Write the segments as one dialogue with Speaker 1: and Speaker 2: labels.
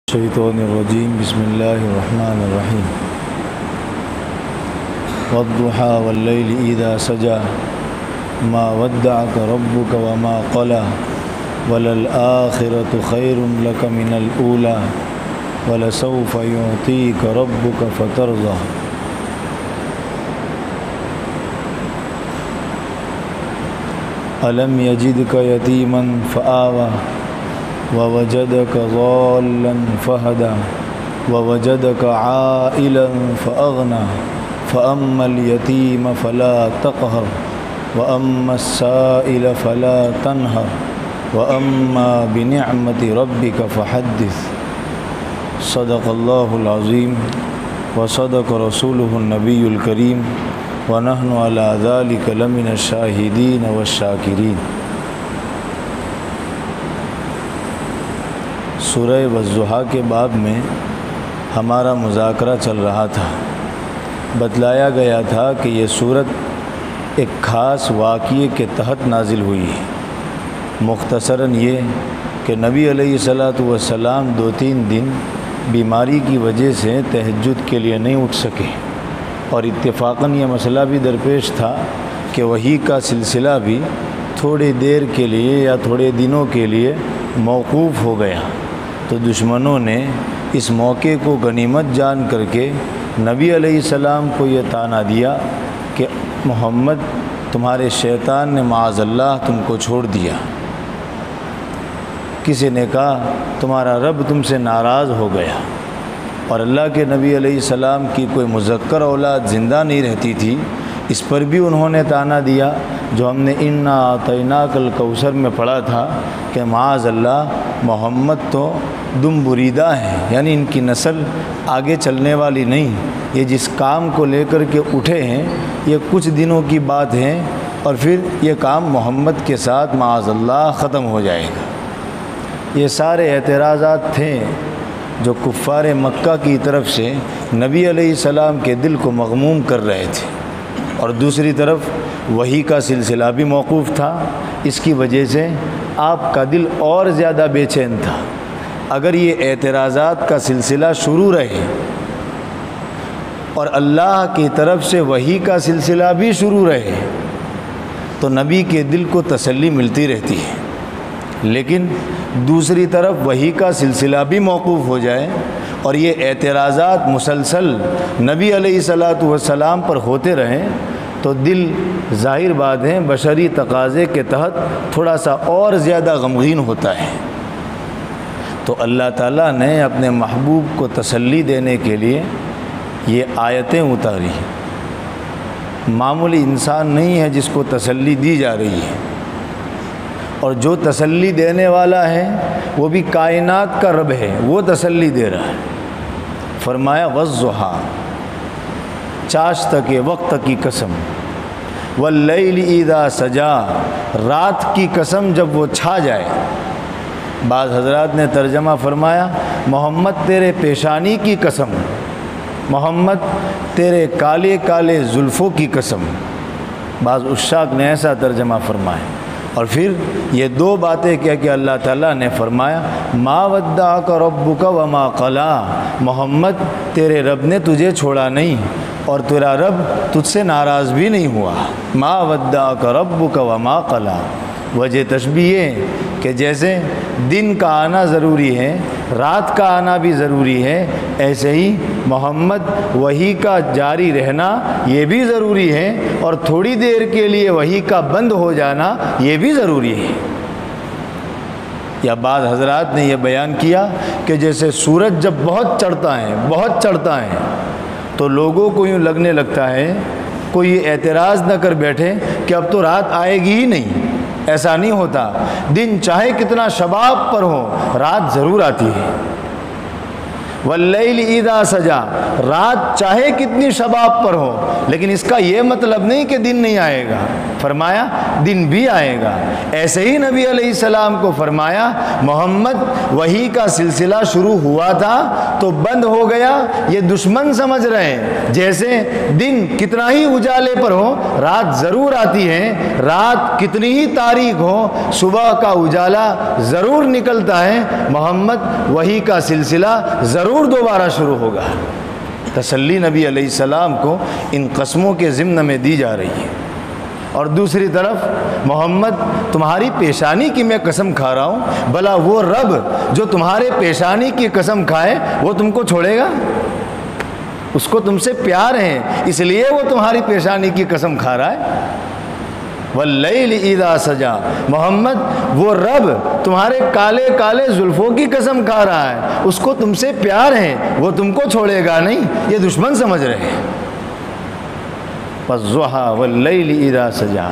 Speaker 1: الشیطان الرجیم بسم اللہ الرحمن الرحیم والضحى واللیل اذا سجى ما ودعك ربك وما قلى وللآخرة خیر لك من الأولى ولسوف يعطيك ربك فترضى ألم يجدك يتيما فآوى ووجدك ضالا فهدى ووجدك عائلا فأغنى فأما اليتيم فلا تقهر وأما السائل فلا تنهر وأما بنعمة ربك فحدث صدق الله العظيم وصدق رسوله النبي الكريم ونحن على ذلك لمن الشاهدين والشاكرين۔ سورہ والضحیٰ کے باب میں ہمارا مذاکرہ چل رہا تھا۔ بتلایا گیا تھا کہ یہ سورت ایک خاص واقعے کے تحت نازل ہوئی ہے۔ مختصراً یہ کہ نبی علیہ الصلاۃ والسلام 2-3 دن بیماری کی وجہ سے تہجد کے لیے نہیں اٹھ سکے، اور اتفاقاً یہ مسئلہ بھی درپیش تھا کہ وحی کا سلسلہ بھی تھوڑی دیر کے لیے یا تھوڑے دنوں کے لیے موقوف ہو گیا، تو دشمنوں نے اس موقع کو غنیمت جان کر کے نبی علیہ السلام کو یہ طعنہ دیا کہ محمد تمہارے شیطان نے معاذ اللہ تم کو چھوڑ دیا۔ کسی نے کہا تمہارا رب تم سے ناراض ہو گیا، اور اللہ کے نبی علیہ السلام کی کوئی مذکر اولاد زندہ نہیں رہتی تھی، اس پر بھی انہوں نے طعنہ دیا جو ہم نے انا اعطیناک الکوثر میں پڑھا تھا کہ معاذ اللہ محمد تو دم بریدہ ہیں، یعنی ان کی نسل آگے چلنے والی نہیں، یہ جس کام کو لے کر کے اٹھے ہیں یہ کچھ دنوں کی بات ہے، اور پھر یہ کام محمد کے ساتھ معاذ اللہ ختم ہو جائے گا۔ یہ سارے اعتراضات تھے جو کفار مکہ کی طرف سے نبی علیہ السلام کے دل کو مغموم کر رہے تھے، اور دوسری طرف وحی کا سلسلہ بھی موقوف تھا، اس کی وجہ سے آپ کا دل اور زیادہ بے چین تھا۔ اگر یہ اعتراضات کا سلسلہ شروع رہے اور اللہ کی طرف سے وحی کا سلسلہ بھی شروع رہے تو نبی کے دل کو تسلی ملتی رہتی ہے، لیکن دوسری طرف وحی کا سلسلہ بھی موقوف ہو جائے اور یہ اعتراضات مسلسل نبی علیہ الصلاۃ والسلام پر ہوتے رہیں تو دل ظاہر بات ہے بشری تقاضے کے تحت تھوڑا سا اور زیادہ غمگین ہوتا ہے۔ تو اللہ تعالیٰ نے اپنے محبوب کو تسلی دینے کے لیے یہ آیتیں اتاری۔ معمولی انسان نہیں ہے جس کو تسلی دی جا رہی ہے، اور جو تسلی دینے والا ہے وہ بھی کائنات کا رب ہے، وہ تسلی دے رہا ہے۔ فرمایا والضحیٰ، چاشت کے وقت کی قسم، واللیل اذا سجا، رات کی قسم جب وہ چھا جائے۔ بعض حضرات نے ترجمہ فرمایا محمد تیرے پیشانی کی قسم، محمد تیرے کالے کالے زلفوں کی قسم، بعض عشاق نے ایسا ترجمہ فرمایا۔ اور پھر یہ دو باتیں کیا کہ اللہ تعالیٰ نے فرمایا ما ودعک ربک وما قلی، محمد تیرے رب نے تجھے چھوڑا نہیں اور تیرا رب تجھ سے ناراض بھی نہیں ہوا۔ ما ودعک ربک وما قلی، وجہ تشبیہ ہے کہ جیسے دن کا آنا ضروری ہے رات کا آنا بھی ضروری ہے، ایسے ہی محمد وحی کا جاری رہنا یہ بھی ضروری ہے، اور تھوڑی دیر کے لیے وحی کا بند ہو جانا یہ بھی ضروری ہے۔ یا بعض حضرات نے یہ بیان کیا کہ جیسے سورج جب بہت چڑھتا ہے تو لوگوں کو یوں لگنے لگتا ہے، کوئی یہ اعتراض نہ کر بیٹھے کہ اب تو رات آئے گی ہی نہیں، ایسا نہیں ہوتا، دن چاہے کتنا شباب پر ہو رات ضرور آتی ہے۔ واللیل اذا سجا، رات چاہے کتنی شباب پر ہو لیکن اس کا یہ مطلب نہیں کہ دن نہیں آئے گا، فرمایا دن بھی آئے گا۔ ایسے ہی نبی علیہ السلام کو فرمایا محمد وحی کا سلسلہ شروع ہوا تھا تو بند ہو گیا، یہ دشمن سمجھ رہے ہیں جیسے دن کتنا ہی اجالے پر ہو رات ضرور آتی ہے، رات کتنی ہی تاریک ہو صبح کا اجالا ضرور نکلتا ہے، محمد وحی کا سلسلہ ضرور دوبارہ شروع ہوگا۔ تسلی نبی علیہ السلام کو ان قسموں کے ضمن میں دی جا رہی ہے۔ اور دوسری طرف محمد تمہاری پیشانی کی میں قسم کھا رہا ہوں، بھلا وہ رب جو تمہارے پیشانی کی قسم کھائے وہ تم کو چھوڑے گا؟ اس کو تم سے پیار ہے اس لیے وہ تمہاری پیشانی کی قسم کھا رہا ہے۔ واللیل اذا سجا، محمد وہ رب تمہارے کالے کالے زلفوں کی قسم کھا رہا ہے، اس کو تم سے پیار ہے، وہ تم کو چھوڑے گا نہیں، یہ دشمن سمجھ رہے ہیں۔ والضحیٰ واللیل اذا سجا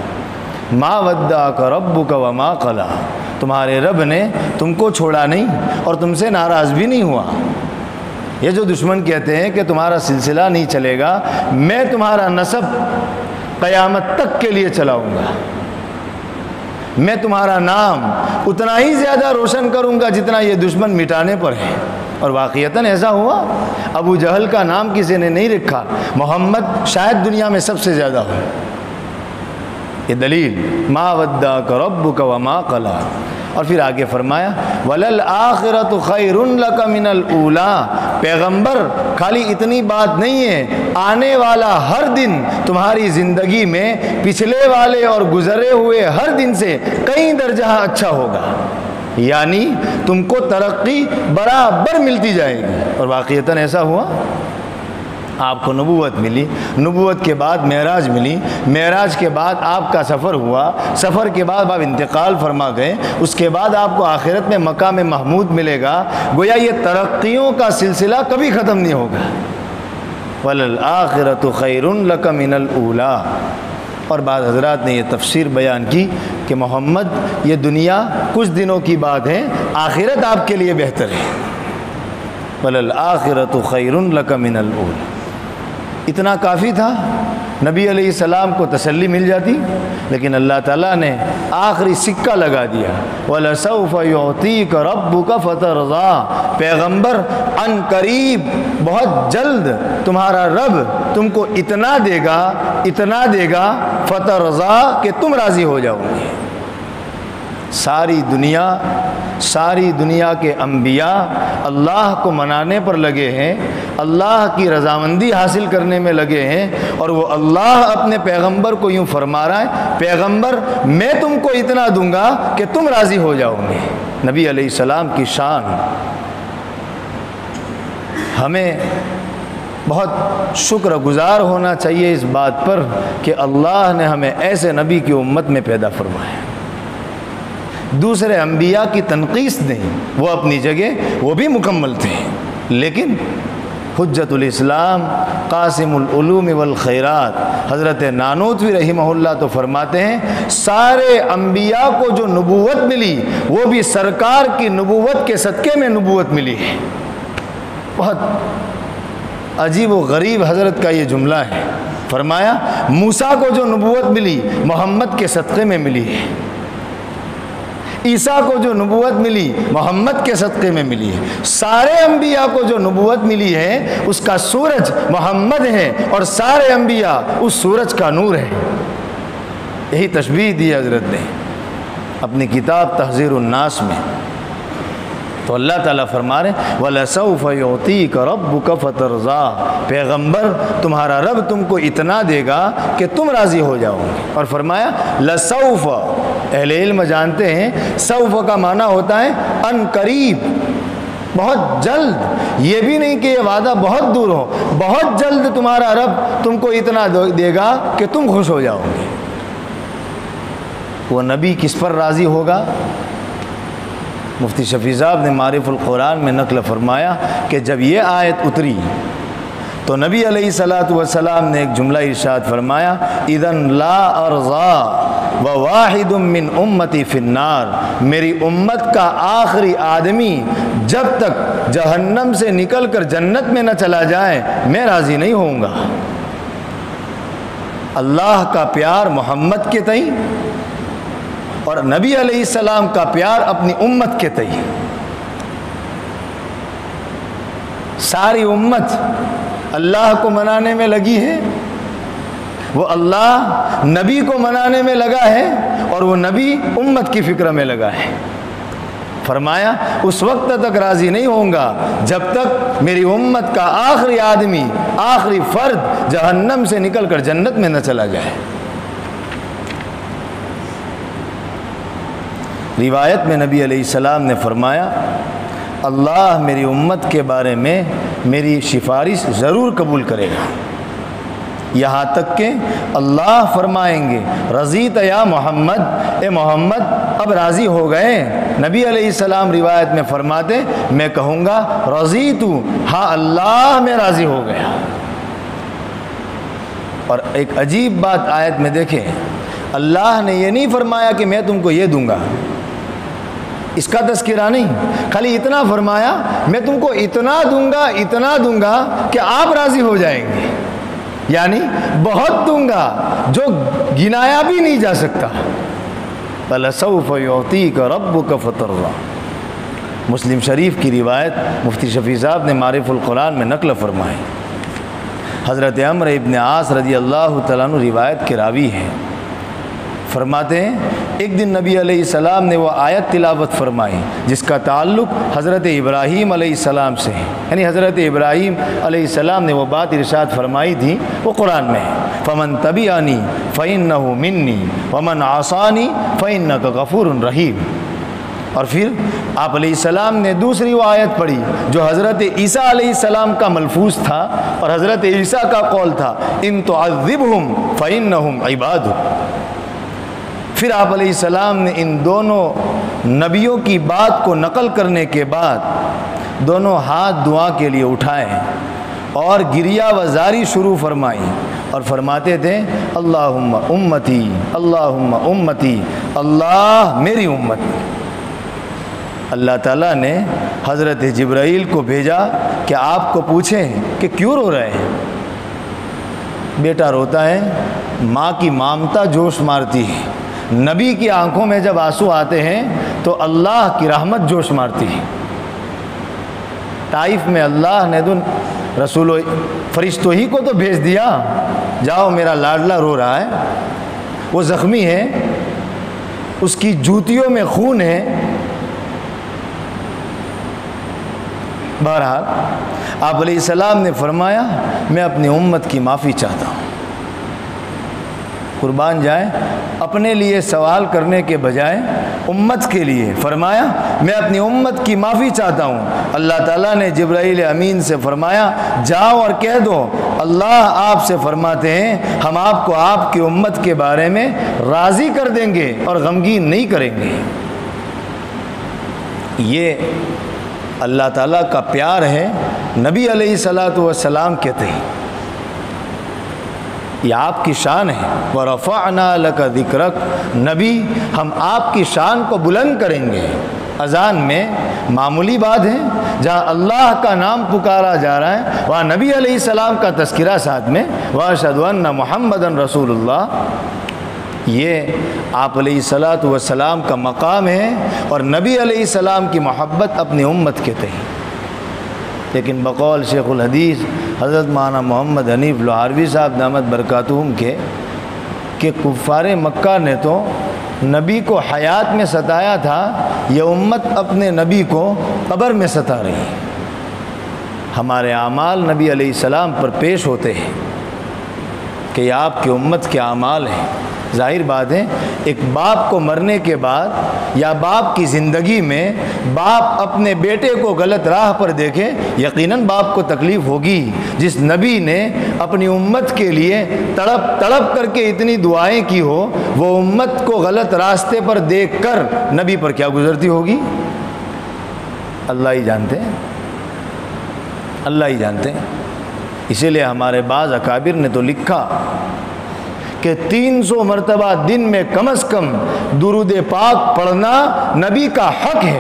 Speaker 1: ما ودعک ربک وما قلی، تمہارے رب نے تم کو چھوڑا نہیں اور تم سے ناراض بھی نہیں ہوا۔ یہ جو دشمن کہتے ہیں کہ تمہارا سلسلہ نہیں چلے گا، میں تمہارا نسب قیامت تک کے لیے چلاؤں گا، میں تمہارا نام اتنا ہی زیادہ روشن کروں گا جتنا یہ دشمن مٹانے پر ہے۔ اور واقعتاً ایسا ہوا، ابو جہل کا نام کسی نے نہیں رکھا، محمد شاید دنیا میں سب سے زیادہ ہو۔ یہ دلیل ما ودعک ربک وما قلی۔ اور پھر آگے فرمایا وَلَلْآخِرَةُ خَيْرٌ لَكَ مِنَ الْأُولَىٰ، پیغمبر خالی اتنی بات نہیں ہے، آنے والا ہر دن تمہاری زندگی میں پچھلے والے اور گزرے ہوئے ہر دن سے کئی درجہ اچھا ہوگا، یعنی تم کو ترقی برابر ملتی جائے گی۔ اور واقعتاً ایسا ہوا، آپ کو نبوت ملی، نبوت کے بعد معراج ملی، معراج کے بعد آپ کا سفر ہوا، سفر کے بعد آپ انتقال فرما گئے، اس کے بعد آپ کو آخرت میں مقام محمود ملے گا۔ گویا یہ ترقیوں کا سلسلہ کبھی ختم نہیں ہوگا۔ وَلَلْآخِرَةُ خَيْرٌ لَكَ مِنَ الْأُولَىٰ۔ اور بعض حضرات نے یہ تفسیر بیان کی کہ محمد یہ دنیا کچھ دنوں کی بات ہے، آخرت آپ کے لیے بہتر ہے۔ وَلَلْآخِرَةُ خَيْرٌ لَكَ مِنَ الْأُولَىٰ۔ اتنا کافی تھا، نبی علیہ السلام کو تسلی مل جاتی، لیکن اللہ تعالیٰ نے آخری سکہ لگا دیا، وَلَسَوْفَ يُعْطِيكَ رَبُّكَ فَتَرْضَىٰ، پیغمبر ان قریب بہت جلد تمہارا رب تم کو اتنا دے گا فَتَرْضَىٰ کہ تم راضی ہو جاؤ گے۔ ساری دنیا کے انبیاء اللہ کو منانے پر لگے ہیں، اللہ کی رضامندی حاصل کرنے میں لگے ہیں، اور وہ اللہ اپنے پیغمبر کو یوں فرما رہا ہے، پیغمبر میں تم کو اتنا دوں گا کہ تم راضی ہو جاؤ گے۔ نبی علیہ السلام کی شان، ہمیں بہت شکر گزار ہونا چاہیے اس بات پر کہ اللہ نے ہمیں ایسے نبی کی امت میں پیدا فرمایا۔ دوسرے انبیاء کی تنقیص نہیں، وہ اپنی جگہ وہ بھی مکمل تھے، لیکن حجت الاسلام قاسم العلوم والخیرات حضرت نانوتوی رحمہ اللہ تو فرماتے ہیں سارے انبیاء کو جو نبوت ملی وہ بھی سرکار کی نبوت کے صدقے میں نبوت ملی ہے۔ بہت عجیب و غریب حضرت کا یہ جملہ ہے، فرمایا موسیٰ کو جو نبوت ملی محمد کے صدقے میں ملی ہے، عیسیٰ کو جو نبوت ملی محمد کے صدقے میں ملی ہے، سارے انبیاء کو جو نبوت ملی ہے اس کا سورج محمد ہے، اور سارے انبیاء اس سورج کا نور ہے۔ یہی تشبیہ دی حضرت نے اپنی کتاب تحذیر الناس میں۔ تو اللہ تعالیٰ فرما رہے ہیں وَلَسَوْفَ يُعْطِيكَ رَبُّكَ فَتَرْضَىٰ، پیغمبر تمہارا رب تم کو اتنا دے گا کہ تم راضی ہو جاؤ گے۔ اور فرمایا لَسَوْفَ، اہل علم جانتے ہیں سوف کا معنی ہوتا ہے ان قریب، بہت جلد، یہ بھی نہیں کہ یہ وعدہ بہت دور ہو، بہت جلد تمہارا رب تم کو اتنا دے گا کہ تم خوش ہو جاؤ گے۔ وہ نبی کس پر راضی ہوگا؟ مفتی شفیع صاحب نے معارف القرآن میں نقل فرمایا کہ جب یہ آیت اتری تو نبی علیہ الصلوۃ والسلام نے ایک جملہ ارشاد فرمایا، اذن لا ارضا وواحد من امتی فی النار، میری امت کا آخری آدمی جب تک جہنم سے نکل کر جنت میں نہ چلا جائے میں راضی نہیں ہوں گا۔ اللہ کا پیار محمد کے تئیں اور نبی علیہ السلام کا پیار اپنی امت کے تئیں۔ ساری امت اللہ کو منانے میں لگی ہے، وہ اللہ نبی کو منانے میں لگا ہے، اور وہ نبی امت کی فکر میں لگا ہے۔ فرمایا اس وقت تک راضی نہیں ہوں گا جب تک میری امت کا آخری آدمی، آخری فرد جہنم سے نکل کر جنت میں نہ چلا جائے۔ روایت میں نبی علیہ السلام نے فرمایا، اللہ میری امت کے بارے میں میری سفارش ضرور قبول کرے گا، یہاں تک کہ اللہ فرمائیں گے رضیت یا محمد، اے محمد اب راضی ہو گئے؟ نبی علیہ السلام روایت میں فرماتے میں کہوں گا رضیت، ہاں اللہ میں راضی ہو گیا۔ اور ایک عجیب بات آیت میں دیکھیں، اللہ نے یہ نہیں فرمایا کہ میں تم کو یہ دوں گا، اس کا تذکرہ نہیں، خالی اتنا فرمایا میں تم کو اتنا دوں گا کہ آپ راضی ہو جائیں گے، یعنی بہت دوں گا جو گنایا بھی نہیں جا سکتا۔ فَلَسَوْفَ يُعْطِيكَ رَبُّكَ فَتَرْضَىٰ، مسلم شریف کی روایت مفتی شفیع صاحب نے معارف القرآن میں نقل فرمائی۔ حضرت عمرو ابن عاص رضی اللہ تعالیٰ عنہ روایت کے راوی ہیں، فرماتے ہیں ایک دن نبی علیہ السلام نے وہ آیت تلاوت فرمائی جس کا تعلق حضرت ابراہیم علیہ السلام سے ہے، یعنی حضرت ابراہیم علیہ السلام نے وہ بات ارشاد فرمائی تھی، وہ قرآن میں ہے، فَمَن تَبِعَنِي فَإِنَّهُ مِنِّي وَمَنْ عَصَانِي فَإِنَّكَ غَفُورٌ رَحِيمٌ۔ اور پھر آپ علیہ السلام نے دوسری وہ آیت پڑھی جو حضرت عیسیٰ علیہ السلام کا ملفوظ تھا اور حضرت عیسیٰ کا قول تھا، إِن تُعَذِّبْهُمْ فَإِنَّهُمْ عِبَادُكَ۔ پھر آپ علیہ السلام نے ان دونوں نبیوں کی بات کو نقل کرنے کے بعد دونوں ہاتھ دعا کے لیے اٹھائے اور گریہ وزاری شروع فرمائی اور فرماتے تھے اللہم امتی، اللہم امتی، اللہ میری امت۔ اللہ تعالیٰ نے حضرت جبرائیل کو بھیجا کہ آپ کو پوچھیں کہ کیوں رو رہے ہیں؟ بیٹا روتا ہے، ماں کی مامتا جوش مارتی ہے، نبی کی آنکھوں میں جب آنسو آتے ہیں تو اللہ کی رحمت جوش مارتی ہے۔ طائف میں اللہ نے رسول فرشتوں ہی کو تو بھیج دیا، جاؤ میرا لاڈلا رو رہا ہے، وہ زخمی ہے، اس کی جوتیوں میں خون ہے۔ بہرحال آپ علیہ السلام نے فرمایا میں اپنی امت کی معافی چاہتا ہوں۔ قربان جائیں، اپنے لیے سوال کرنے کے بجائے امت کے لیے فرمایا میں اپنی امت کی معافی چاہتا ہوں۔ اللہ تعالیٰ نے جبرائیل امین سے فرمایا جاؤ اور کہہ دو اللہ آپ سے فرماتے ہیں ہم آپ کو آپ کی امت کے بارے میں راضی کر دیں گے اور غمگین نہیں کریں گے۔ یہ اللہ تعالیٰ کا پیار ہے نبی علیہ الصلوۃ والسلام کے تئیں، یہ آپ کی شان ہے۔ وَرَفَعْنَا لَكَ ذِكْرَكَ، نبی ہم آپ کی شان کو بلند کریں گے۔ اذان میں معمولی بات ہے، جہاں اللہ کا نام پکارا جا رہا ہے وہاں نبی علیہ السلام کا تذکرہ ساتھ میں، وَأَشْهَدُ أَنَّ مُحَمَّدًا رَسُولُ اللَّهِ، یہ آپ علیہ الصلوۃ والسلام کا مقام ہے اور نبی علیہ السلام کی محبت اپنی امت کے تئیں۔ لیکن بقول شیخ الحدیث حضرت مولانا محمد حنیف لوہاروی صاحب دامت برکاتہم کے کہ کفار مکہ نے تو نبی کو حیات میں ستایا تھا، یہ امت اپنے نبی کو قبر میں ستا رہی ہے۔ ہمارے اعمال نبی علیہ السلام پر پیش ہوتے ہیں کہ یہ آپ کی امت کے اعمال ہیں۔ ظاہر بات ہے ایک باپ کو مرنے کے بعد یا باپ کی زندگی میں باپ اپنے بیٹے کو غلط راہ پر دیکھے، یقیناً باپ کو تکلیف ہوگی۔ جس نبی نے اپنی امت کے لیے تڑپ تڑپ کر کے اتنی دعائیں کی ہو، وہ امت کو غلط راستے پر دیکھ کر نبی پر کیا گزرتی ہوگی؟ اللہ ہی جانتے ہیں، اللہ ہی جانتے ہیں۔ اسی لیے ہمارے بعض اکابر نے تو لکھا کہ 300 مرتبہ دن میں کم از کم درود پاک پڑھنا نبی کا حق ہے.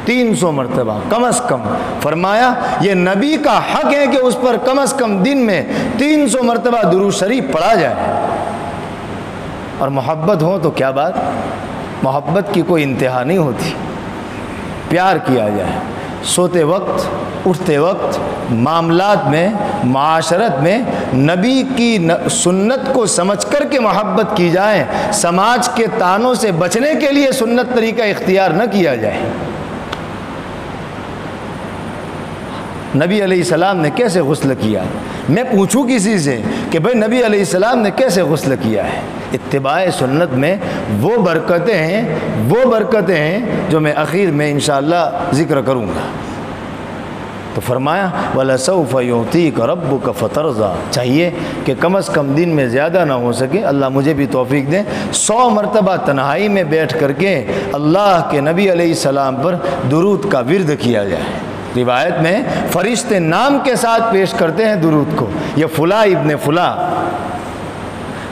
Speaker 1: 300 مرتبہ کم از کم. فرمایا یہ نبی کا حق ہے کہ اس پر کم از کم دن میں 300 مرتبہ درود شریف پڑھا جائے. اور محبت ہو تو کیا بات، محبت کی کوئی انتہا نہیں ہوتی. پیار کیا جائے، سوتے وقت، اٹھتے وقت، معاملات میں، معاشرت میں نبی کی سنت کو سمجھ کر کے محبت کی جائے. سماج کے طعنوں سے بچنے کے لیے سنت طریقہ اختیار نہ کیا جائے. نبی علیہ السلام نے کیسے غسل کیا؟ میں پوچھوں کسی سے کہ بھئی نبی علیہ السلام نے کیسے غسل کیا ہے؟ اتباع سنت میں وہ برکتیں ہیں جو میں اخیر میں انشاءاللہ ذکر کروں گا. تو فرمایا وَلَسَوْفَ يُعْطِيكَ رَبُّكَ فَتَرْضَىٰ. چاہیے کہ کم از کم دن میں زیادہ نہ ہو سکے، اللہ مجھے بھی توفیق دیں، 100 مرتبہ تنہائی میں بیٹھ کر کے اللہ کے نبی علیہ السلام پر درود کا ورد کیا جائے. روایت میں فرشتے نام کے ساتھ پیش کرتے ہیں درود کو، یہ فلاں ابن فلاں.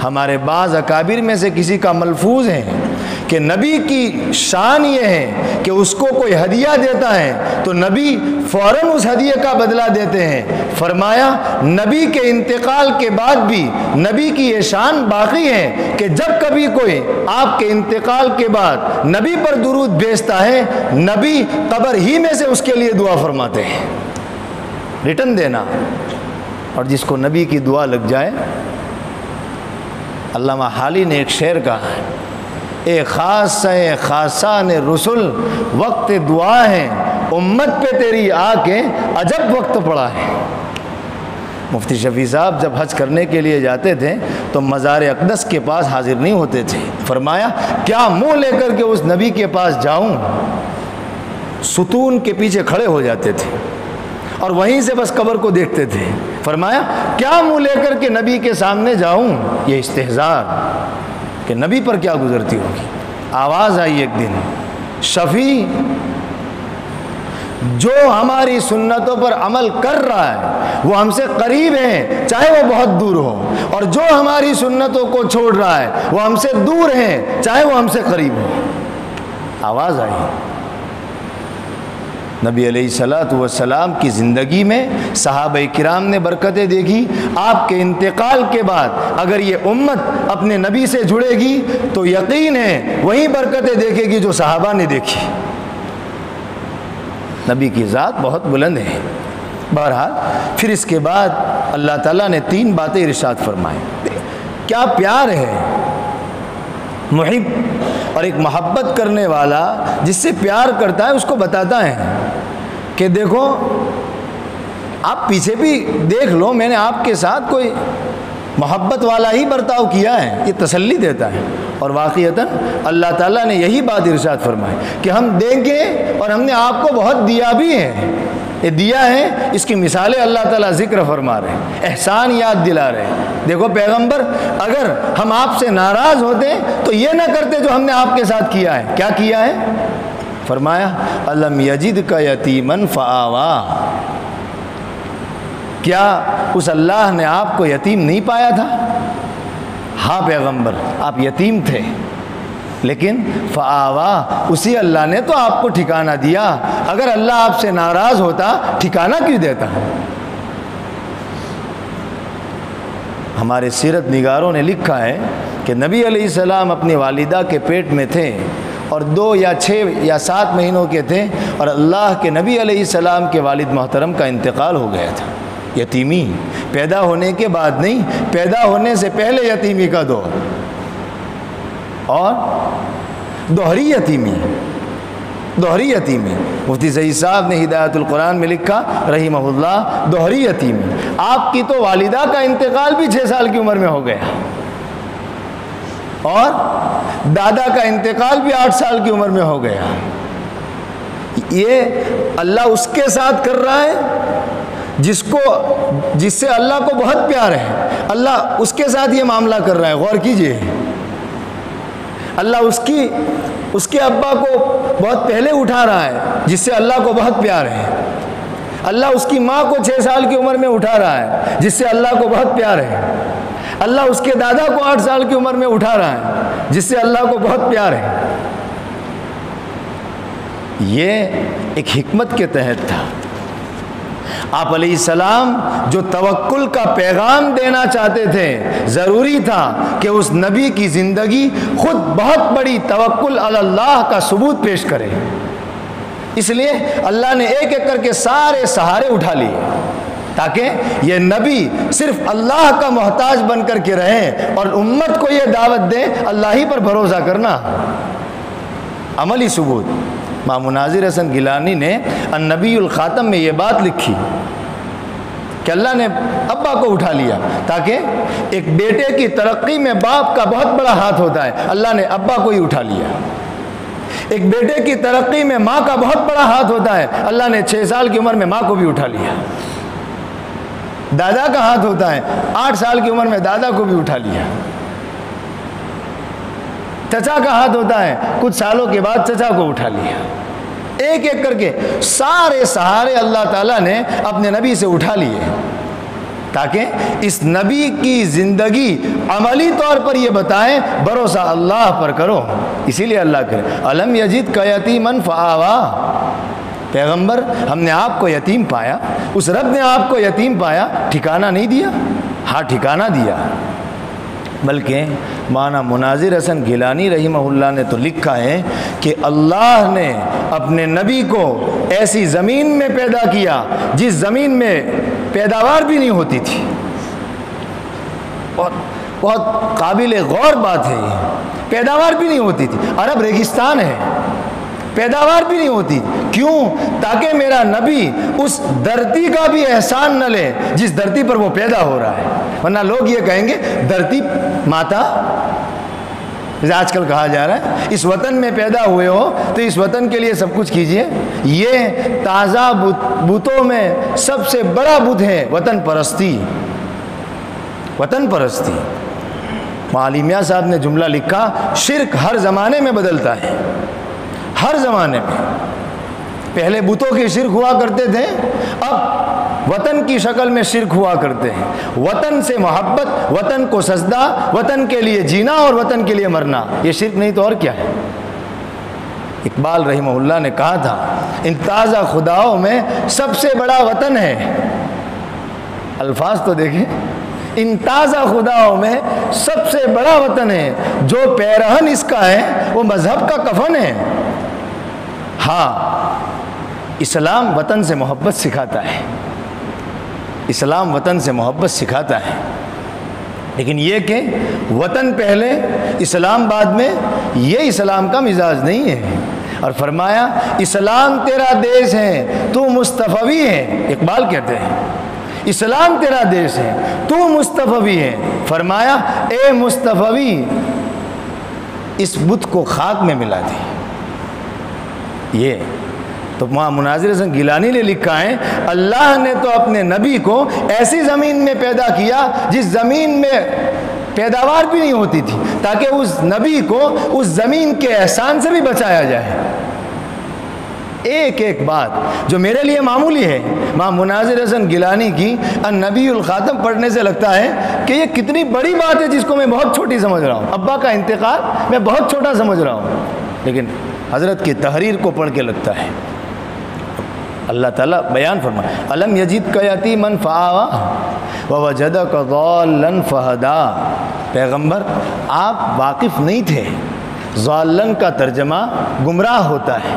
Speaker 1: ہمارے بعض اکابر میں سے کسی کا ملفوظ ہے کہ نبی کی شان یہ ہے کہ اس کو کوئی ہدیہ دیتا ہے تو نبی فوراً اس ہدیے کا بدلہ دیتے ہیں. فرمایا نبی کے انتقال کے بعد بھی نبی کی یہ شان باقی ہے کہ جب کبھی کوئی آپ کے انتقال کے بعد نبی پر درود بھیجتا ہے، نبی قبر ہی میں سے اس کے لیے دعا فرماتے ہیں. ریٹرن دینا. اور جس کو نبی کی دعا لگ جائے، علامہ حالی نے ایک شعر کہا ہے، اے خاصان رسول وقت دعا ہے، امت پہ تیری آ کے عجب وقت پڑا ہے. مفتی شفیع صاحب جب حج کرنے کے لیے جاتے تھے تو مزار اقدس کے پاس حاضر نہیں ہوتے تھے. فرمایا کیا منہ لے کر کے اس نبی کے پاس جاؤں؟ ستون کے پیچھے کھڑے ہو جاتے تھے اور وہیں سے بس قبر کو دیکھتے تھے. فرمایا کیا منہ لے کر کے نبی کے سامنے جاؤں؟ یہ استہزار کہ نبی پر کیا گزرتی ہوگی. آواز آئی ایک دن، شفیع جو ہماری سنتوں پر عمل کر رہا ہے وہ ہم سے قریب ہیں چاہے وہ بہت دور ہو، اور جو ہماری سنتوں کو چھوڑ رہا ہے وہ ہم سے دور ہیں چاہے وہ ہم سے قریب ہو. آواز آئی. نبی علیہ السلام کی زندگی میں صحابہ کرام نے برکتیں دیکھی. آپ کے انتقال کے بعد اگر یہ امت اپنے نبی سے جڑے گی تو یقین ہے وہی برکتیں دیکھے گی جو صحابہ نے دیکھی. نبی کی ذات بہت بلند ہے. بہرحال پھر اس کے بعد اللہ تعالیٰ نے 3 باتیں ارشاد فرمائیں. کیا پیار ہے محب، اور ایک محبت کرنے والا جس سے پیار کرتا ہے اس کو بتاتا ہے کہ دیکھو آپ پیچھے بھی دیکھ لو، میں نے آپ کے ساتھ کوئی محبت والا ہی برتاؤ کیا ہے. یہ تسلی دیتا ہے. اور واقعتاً اللہ تعالیٰ نے یہی بات ارشاد فرمائی کہ ہم دیں گے اور ہم نے آپ کو بہت دیا بھی ہے. یہ دیا ہے، اس کی مثالیں اللہ تعالیٰ ذکر فرما رہے ہیں، احسان یاد دلا رہے ہیں. دیکھو پیغمبر اگر ہم آپ سے ناراض ہوتے تو یہ نہ کرتے جو ہم نے آپ کے ساتھ کیا ہے. کیا کیا ہے؟ فرمایا الم یجدک یتیما فآوا. کیا اس اللہ نے آپ کو یتیم نہیں پایا تھا؟ ہاں پیغمبر آپ یتیم تھے، لیکن فآوا اسی اللہ نے تو آپ کو ٹھکانہ دیا. اگر اللہ آپ سے ناراض ہوتا ٹھکانہ کیوں دیتا؟ ہمارے سیرت نگاروں نے لکھا ہے کہ نبی علیہ السلام اپنی والدہ کے پیٹ میں تھے اور 2 یا 6 یا 7 مہینوں کے تھے، اور اللہ کے نبی علیہ السلام کے والد محترم کا انتقال ہو گیا تھا. یتیمی پیدا ہونے کے بعد نہیں، پیدا ہونے سے پہلے یتیمی کا دور، اور دوہری یتیمی. مفتی سعید صاحب نے ہدایت القرآن میں لکھا رحمہ اللہ، دوہری یتیمی. آپ کی تو والدہ کا انتقال بھی 6 سال کی عمر میں ہو گیا، اور دادا کا انتقال بھی 8 سال کی عمر میں ہو گیا. یہ اللہ اس کے ساتھ کر رہا ہے جس سے اللہ کو بہت پیار ہے. اللہ اس کے ساتھ یہ معاملہ کر رہا ہے. غور کیجئے، اللہ اس کے ابا کو بہت پہلے اٹھا رہا ہے جس سے اللہ کو بہت پیار ہے. اللہ اس کی ماں کو 6 سال کی عمر میں اٹھا رہا ہے جس سے اللہ کو بہت پیار ہے، اللہ اس کے دادا کو 8 سال کی عمر میں اٹھا رہا ہے جس سے اللہ کو بہت پیار ہے۔ یہ ایک حکمت کے تحت تھا۔ آپ علیہ السلام جو توکل کا پیغام دینا چاہتے تھے، ضروری تھا کہ اس نبی کی زندگی خود بہت بڑی توکل علی اللہ کا ثبوت پیش کرے۔ اس لیے اللہ نے ایک ایک کر کے سارے سہارے اٹھا لیے تاکہ یہ نبی صرف اللہ کا محتاج بن کر کے رہے اور امت کو یہ دعوت دے اللہ ہی پر بھروسہ کرنا۔ عملی ثبوت۔ ماں مناظر حسن گیلانی نے النبی الخاتم میں یہ بات لکھی کہ اللہ نے ابا کو اٹھا لیا تاکہ ایک بیٹے کی ترقی میں باپ کا بہت بڑا ہاتھ ہوتا ہے، اللہ نے ابا کو ہی اٹھا لیا۔ ایک بیٹے کی ترقی میں ماں کا بہت بڑا ہاتھ ہوتا ہے، اللہ نے 6 سال کی عمر میں ماں کو بھی اٹھا لیا۔ دادا کا ہاتھ ہوتا ہے، 8 سال کی عمر میں دادا کو بھی اٹھا لیا۔ چچا کا ہاتھ ہوتا ہے، کچھ سالوں کے بعد چچا کو اٹھا لیا۔ ایک ایک کر کے سارے سہارے اللہ تعالیٰ نے اپنے نبی سے اٹھا لیے تاکہ اس نبی کی زندگی عملی طور پر یہ بتائیں بھروسہ اللہ پر کرو۔ اسی لیے اللہ کرے الم یجد کا یتیما فآوا، پیغمبر ہم نے آپ کو یتیم پایا، اس رب نے آپ کو یتیم پایا، ٹھکانہ نہیں دیا؟ ہاں ٹھکانہ دیا، بلکہ مولانا مناظر حسن گیلانی رحمہ اللہ نے تو لکھا ہے کہ اللہ نے اپنے نبی کو ایسی زمین میں پیدا کیا جس زمین میں پیداوار بھی نہیں ہوتی تھی۔ بہت قابل غور بات ہے یہ، پیداوار بھی نہیں ہوتی تھی، عرب ریگستان ہے، پیداوار بھی نہیں ہوتی۔ کیوں؟ تاکہ میرا نبی اس دھرتی کا بھی احسان نہ لے جس دھرتی پر وہ پیدا ہو رہا ہے، ورنہ لوگ یہ کہیں گے دھرتی ماتا، جیسے آج کل کہا جا رہا ہے اس وطن میں پیدا ہوئے ہو تو اس وطن کے لیے سب کچھ کیجئے۔ یہ تازہ بتوں میں سب سے بڑا بت ہے وطن پرستی، وطن پرستی۔ معلم میاں صاحب نے جملہ لکھا، شرک ہر زمانے میں بدلتا ہے، ہر زمانے میں۔ پہلے بتوں کے شرک ہوا کرتے تھے، اب وطن کی شکل میں شرک ہوا کرتے ہیں۔ وطن سے محبت، وطن کو سجدہ، وطن کے لیے جینا اور وطن کے لیے مرنا، یہ شرک نہیں تو اور کیا ہے؟ اقبال رحمہ اللہ نے کہا تھا ان تازہ خداؤں میں سب سے بڑا وطن ہے۔ الفاظ تو دیکھیں، ان تازہ خداؤں میں سب سے بڑا وطن ہے، جو پیرہن اس کا ہے وہ مذہب کا کفن ہے۔ ہاں، اسلام وطن سے محبت سکھاتا ہے، اسلام وطن سے محبت سکھاتا ہے، لیکن یہ کہ وطن پہلے اسلام بعد میں، یہ اسلام کا مزاج نہیں ہے۔ اور فرمایا اسلام تیرا دیش ہے تو مصطفی ہے، اقبال کہتے ہیں اسلام تیرا دیش ہے تو مصطفی ہے۔ فرمایا اے مصطفی اس بت کو خاک میں ملا دے۔ یہ تو وہاں مناظر حسن گیلانی نے لکھا ہے اللہ نے تو اپنے نبی کو ایسی زمین میں پیدا کیا جس زمین میں پیداوار بھی نہیں ہوتی تھی تاکہ اس نبی کو اس زمین کے احسان سے بھی بچایا جائے۔ ایک ایک بات جو میرے لیے معمولی ہے، ماں مناظر حسن گیلانی کی النبی الخاتم پڑھنے سے لگتا ہے کہ یہ کتنی بڑی بات ہے جس کو میں بہت چھوٹی سمجھ رہا ہوں، ابا کا انتقال میں بہت چھوٹا سمجھ رہا ہوں، لیکن حضرت کی تحریر کو پڑھ کے لگتا ہے۔ اللہ تعالیٰ بیان فرمائے الم یجد کا یتیما فآوا ووجدک ضالا فہدا۔ پیغمبر آپ واقف نہیں تھے، ضالن کا ترجمہ گمراہ ہوتا ہے۔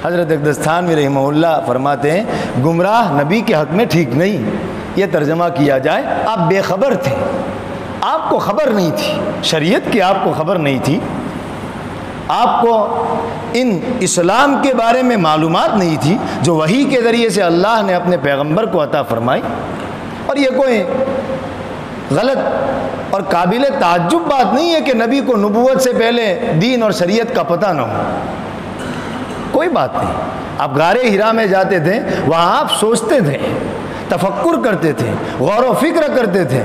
Speaker 1: حضرت اقدستانوی رحمہ اللہ فرماتے ہیں گمراہ نبی کے حق میں ٹھیک نہیں، یہ ترجمہ کیا جائے آپ بے خبر تھے، آپ کو خبر نہیں تھی، شریعت کی آپ کو خبر نہیں تھی، آپ کو ان اسلام کے بارے میں معلومات نہیں تھی جو وحی کے ذریعے سے اللہ نے اپنے پیغمبر کو عطا فرمائی۔ اور یہ کوئی غلط اور قابل تعجب بات نہیں ہے کہ نبی کو نبوت سے پہلے دین اور شریعت کا پتہ نہ ہو، کوئی بات نہیں۔ آپ غار حرا میں جاتے تھے، وہاں آپ سوچتے تھے، تفکر کرتے تھے، غور و فکر کرتے تھے،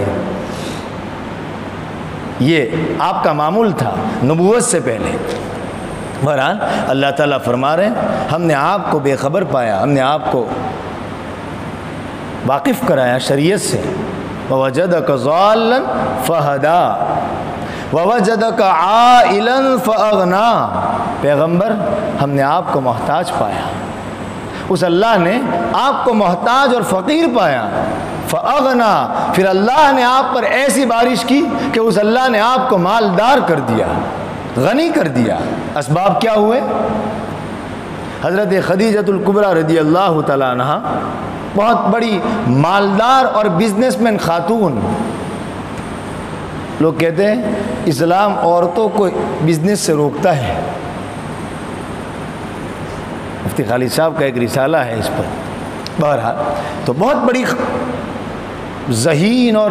Speaker 1: یہ آپ کا معمول تھا نبوت سے پہلے۔ بہرحال اللہ تعالیٰ فرما رہے ہیں ہم نے آپ کو بے خبر پایا، ہم نے آپ کو واقف کرایا شریعت سے. وَوَجَدَكَ ضَالًّا فَهَدَىٰ وَوَجَدَكَ عَائِلًا فَأَغْنَىٰ. پیغمبر ہم نے آپ کو محتاج پایا، اس اللہ نے آپ کو محتاج اور فقیر پایا. فَأَغْنَىٰ، پھر اللہ نے آپ پر ایسی بارش کی کہ اس اللہ نے آپ کو مالدار کر دیا، غنی کر دیا. اسباب کیا ہوئے؟ حضرت خدیجۃ الکبریٰ رضی اللہ تعالیٰ عنہا بہت بڑی مالدار اور بزنس مین خاتون. لوگ کہتے ہیں اسلام عورتوں کو بزنس سے روکتا ہے. مفتی خالد صاحب کا ایک رسالہ ہے اس پر. بہرحال تو بہت بڑی ذہین اور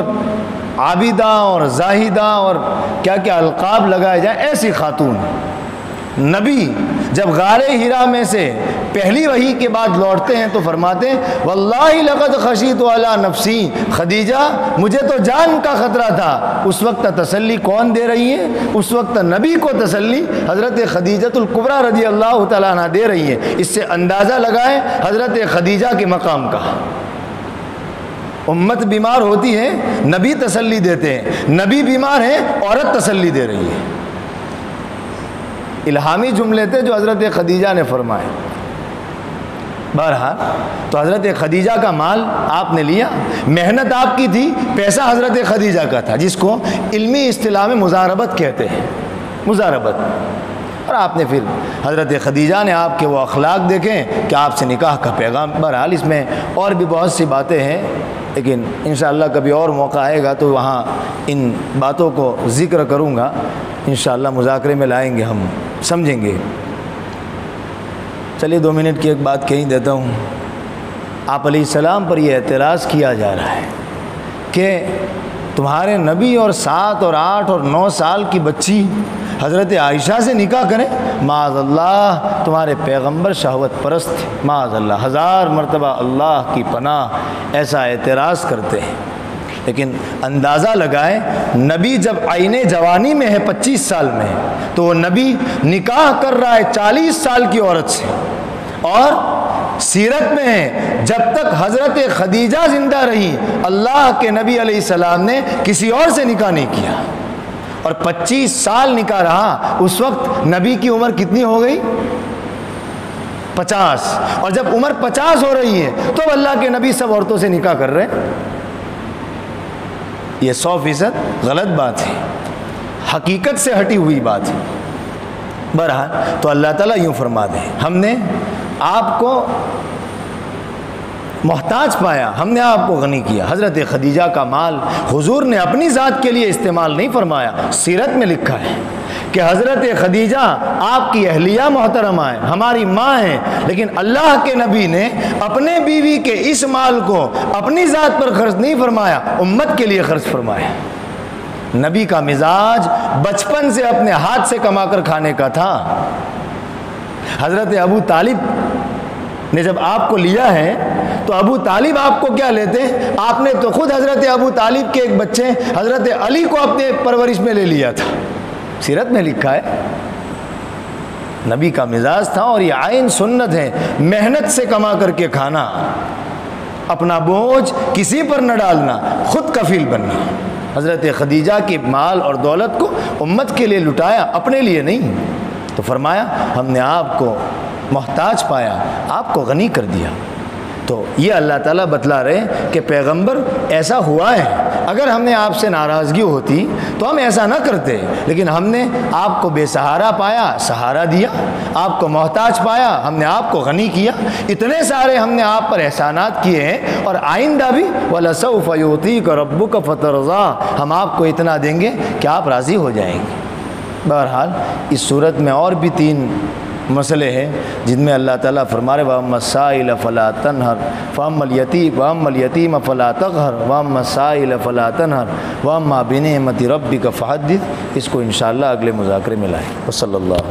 Speaker 1: عابدہ اور زاہدہ اور کیا کیا القاب لگائے جائیں ایسی خاتون. نبی جب غار ہرا میں سے پہلی وحی کے بعد لوٹتے ہیں تو فرماتے ہیں واللہ لقد خشیت علی نفسی. خدیجہ مجھے تو جان کا خطرہ تھا. اس وقت تسلی کون دے رہی ہے؟ اس وقت نبی کو تسلی حضرت خدیجۃ الکبریٰ رضی اللہ تعالیٰ عنہ دے رہی ہے. اس سے اندازہ لگائیں حضرت خدیجہ کے مقام کا. امت بیمار ہوتی ہے نبی تسلی دیتے ہیں، نبی بیمار ہے عورت تسلی دے رہی ہے. الہامی جملے تھے جو حضرت خدیجہ نے فرمائے. بہرحال تو حضرت خدیجہ کا مال آپ نے لیا، محنت آپ کی تھی، پیسہ حضرت خدیجہ کا تھا، جس کو علمی اصطلاح میں مزاربت کہتے ہیں. مزاربت. اور آپ نے پھر حضرت خدیجہ نے آپ کے وہ اخلاق دیکھیں کہ آپ سے نکاح کا پیغام. بہرحال اس میں اور بھی بہت سی باتیں ہیں، لیکن انشاءاللہ کبھی اور موقع آئے گا تو وہاں ان باتوں کو ذکر کروں گا. انشاءاللہ مذاکرے میں لائیں گے، ہم سمجھیں گے. چلیے 2 منٹ کی ایک بات کہیں دیتا ہوں. آپ علیہ السلام پر یہ اعتراض کیا جا رہا ہے کہ تمہارے نبی اور 7 اور 8 اور 9 سال کی بچی حضرت عائشہ سے نکاح کریں. معاذ اللہ، تمہارے پیغمبر شہوت پرست تھے. معاذ اللہ، 1000 مرتبہ اللہ کی پناہ. ایسا اعتراض کرتے ہیں. لیکن اندازہ لگائیں نبی جب عین جوانی میں ہے، 25 سال میں ہے، تو وہ نبی نکاح کر رہا ہے 40 سال کی عورت سے. اور سیرت میں ہے جب تک حضرت خدیجہ زندہ رہی اللہ کے نبی علیہ السلام نے کسی اور سے نکاح نہیں کیا. اور 25 سال نکاح رہا. اس وقت نبی کی عمر کتنی ہو گئی؟ 50. اور جب عمر 50 ہو رہی ہے تو اللہ کے نبی سب عورتوں سے نکاح کر رہے ہیں. یہ 100% غلط بات ہے، حقیقت سے ہٹی ہوئی بات ہے. بہرحال تو اللہ تعالیٰ یوں فرما دیں ہم نے آپ کو محتاج پایا، ہم نے آپ کو غنی کیا. حضرت خدیجہ کا مال حضور نے اپنی ذات کے لیے استعمال نہیں فرمایا. سیرت میں لکھا ہے کہ حضرت خدیجہ آپ کی اہلیہ محترمہ ہیں، ہماری ماں ہیں، لیکن اللہ کے نبی نے اپنے بیوی کے اس مال کو اپنی ذات پر خرچ نہیں فرمایا، امت کے لیے خرچ فرمایا. نبی کا مزاج بچپن سے اپنے ہاتھ سے کما کر کھانے کا تھا. حضرت ابو طالب نے جب آپ کو لیا ہے تو ابو طالب آپ کو کیا لیتے؟ آپ نے تو خود حضرت ابو طالب کے ایک بچے حضرت علی کو اپنے پرورش میں لے لیا تھا. سیرت میں لکھا ہے. نبی کا مزاج تھا اور یہ عین سنت ہے، محنت سے کما کر کے کھانا، اپنا بوجھ کسی پر نہ ڈالنا، خود کفیل بننا. حضرت خدیجہ کے مال اور دولت کو امت کے لیے لٹایا، اپنے لیے نہیں. تو فرمایا ہم نے آپ کو محتاج پایا، آپ کو غنی کر دیا. تو یہ اللہ تعالیٰ بتلا رہے کہ پیغمبر ایسا ہوا ہے. اگر ہم نے آپ سے ناراضگی ہوتی تو ہم ایسا نہ کرتے، لیکن ہم نے آپ کو بے سہارا پایا، سہارا دیا. آپ کو محتاج پایا، ہم نے آپ کو غنی کیا. اتنے سارے ہم نے آپ پر احسانات کیے ہیں، اور آئندہ بھی وَلَسَوْفَ يُعْطِيكَ رَبُّكَ فَتَرْضَىٰ، ہم آپ کو اتنا دیں گے کہ آپ راضی ہو جائیں گے. بہرحال اس صورت میں اور بھی 3 مسئلے ہیں جن میں اللہ تعالیٰ فرما رہے وَأَمَّا السَّائِلَ فَلَا تَنْهَرْ وَأَمَّا الْيَتِيمَ فَلَا تَقْهَرْ وَأَمَّا السَّائِلَ فَلَا تَنْهَرْ وَأَمَّا بِنِعْمَةِ رَبِّكَ فَحَدِّثْ. اس کو انشاءاللہ اگلے مذاکرے میں لائیں. وصلی اللہ.